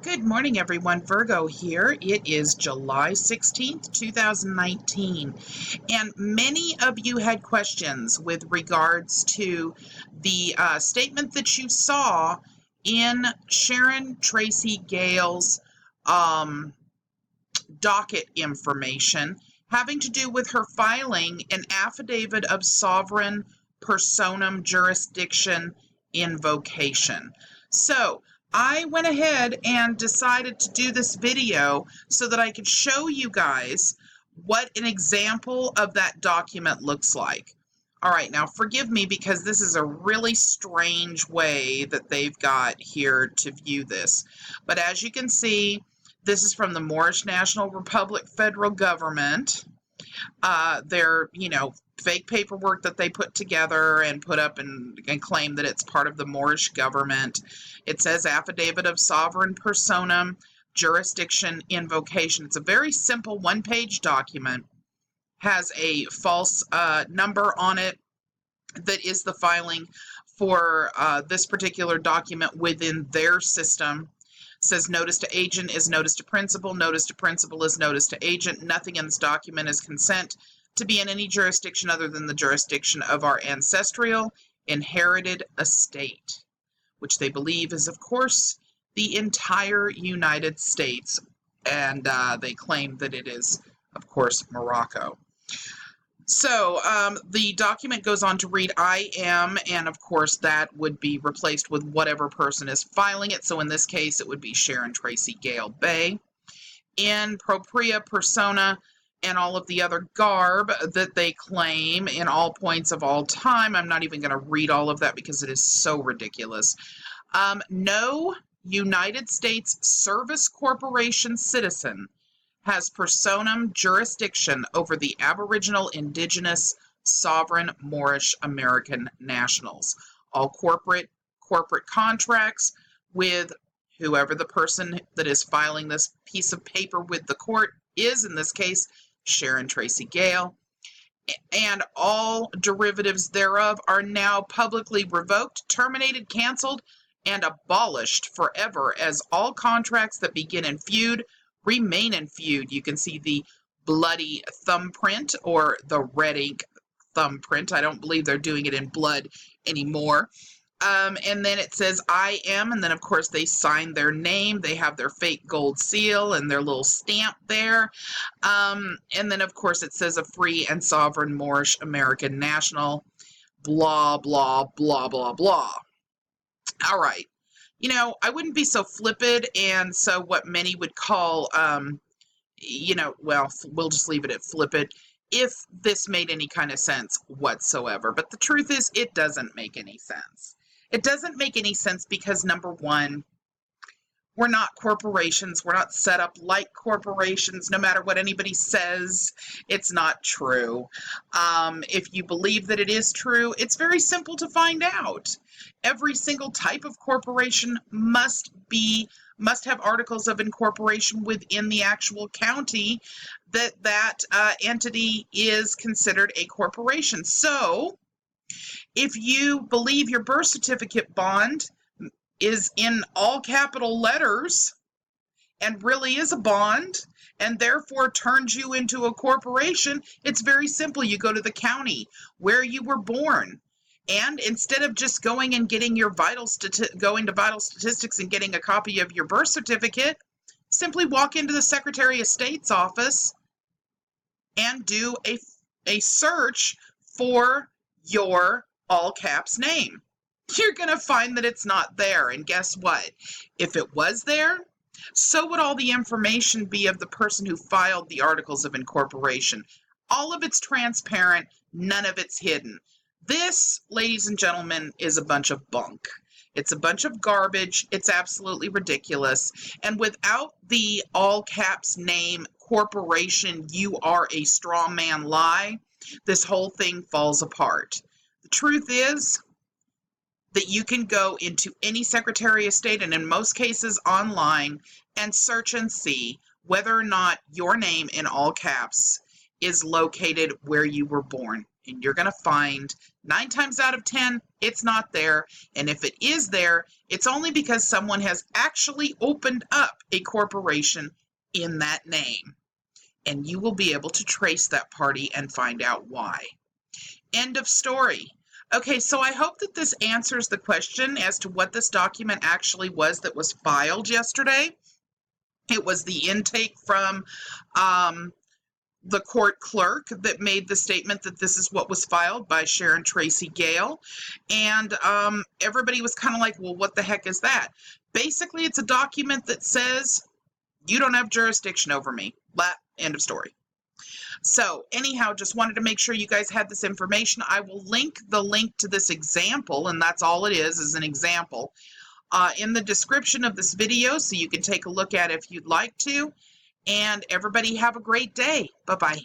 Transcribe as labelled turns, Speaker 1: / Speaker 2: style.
Speaker 1: Good morning, everyone. Virgo here. It is July 16th, 2019. And many of you had questions with regards to the statement that you saw in Sharon Tracy Gale's docket information having to do with her filing an affidavit of sovereign personam jurisdiction invocation. So I went ahead and decided to do this video so that I could show you guys what an example of that document looks like. All right, now forgive me because this is a really strange way that they've got here to view this. But as you can see, this is from the Moorish National Republic federal government. Their, fake paperwork that they put together and put up and claim that it's part of the Moorish government. It says Affidavit of Sovereign Personam Jurisdiction Invocation. It's a very simple one-page document. Has a false number on it that is the filing for this particular document within their system. Says notice to agent is notice to principal is notice to agent. Nothing in this document is consent to be in any jurisdiction other than the jurisdiction of our ancestral inherited estate, which they believe is, of course, the entire United States, and they claim that it is, of course, Morocco. So the document goes on to read, I am, and of course that would be replaced with whatever person is filing it. So in this case, it would be Sharon Tracy Gale Bay. In propria persona and all of the other garb that they claim in all points of all time. I'm not even going to read all of that because it is so ridiculous. No United States Service Corporation citizen has personam jurisdiction over the Aboriginal, Indigenous, Sovereign, Moorish American nationals. All corporate contracts with whoever the person that is filing this piece of paper with the court is, in this case, Sharon Tracy Gale, and all derivatives thereof are now publicly revoked, terminated, canceled, and abolished forever, as all contracts that begin in feud remain in feud. You can see the bloody thumbprint or the red ink thumbprint. I don't believe they're doing it in blood anymore. And then it says I am, and then of course they sign their name. They have their fake gold seal and their little stamp there. And then of course it says a free and sovereign Moorish American national, blah, blah, blah, blah, blah. All right. I wouldn't be so flippant, and so what many would call, well, we'll just leave it at flippant, if this made any kind of sense whatsoever. But the truth is, it doesn't make any sense. It doesn't make any sense because, number one, we're not corporations. We're not set up like corporations. No matter what anybody says, it's not true. If you believe that it is true, it's very simple to find out. Every single type of corporation must have articles of incorporation within the actual county that entity is considered a corporation. So, if you believe your birth certificate bond is in all capital letters and really is a bond and therefore turns you into a corporation, it's very simple. You go to the county where you were born, and instead of just going and getting your going to vital statistics and getting a copy of your birth certificate, simply walk into the Secretary of State's office and do a search for your all caps name. You're going to find that it's not there. And guess what? If it was there, so would all the information be of the person who filed the articles of incorporation. All of it's transparent. None of it's hidden. This, ladies and gentlemen, is a bunch of bunk. It's a bunch of garbage. It's absolutely ridiculous. And without the all caps name corporation, you are a straw man lie, this whole thing falls apart. The truth is that you can go into any Secretary of State, and in most cases online, and search and see whether or not your name in all caps is located where you were born. and you're going to find 9 times out of 10, it's not there. And if it is there, it's only because someone has actually opened up a corporation in that name. And you will be able to trace that party and find out why. End of story. Okay, so I hope that this answers the question as to what this document actually was that was filed yesterday. It was the intake from the court clerk that made the statement that this is what was filed by Sharon Tracy Gale. And everybody was kind of like, well, what the heck is that? Basically, it's a document that says, you don't have jurisdiction over me. End of story. So anyhow, just wanted to make sure you guys had this information. I will link the link to this example, and that's all it is an example, in the description of this video, so you can take a look at it if you'd like to. And everybody have a great day. Bye-bye.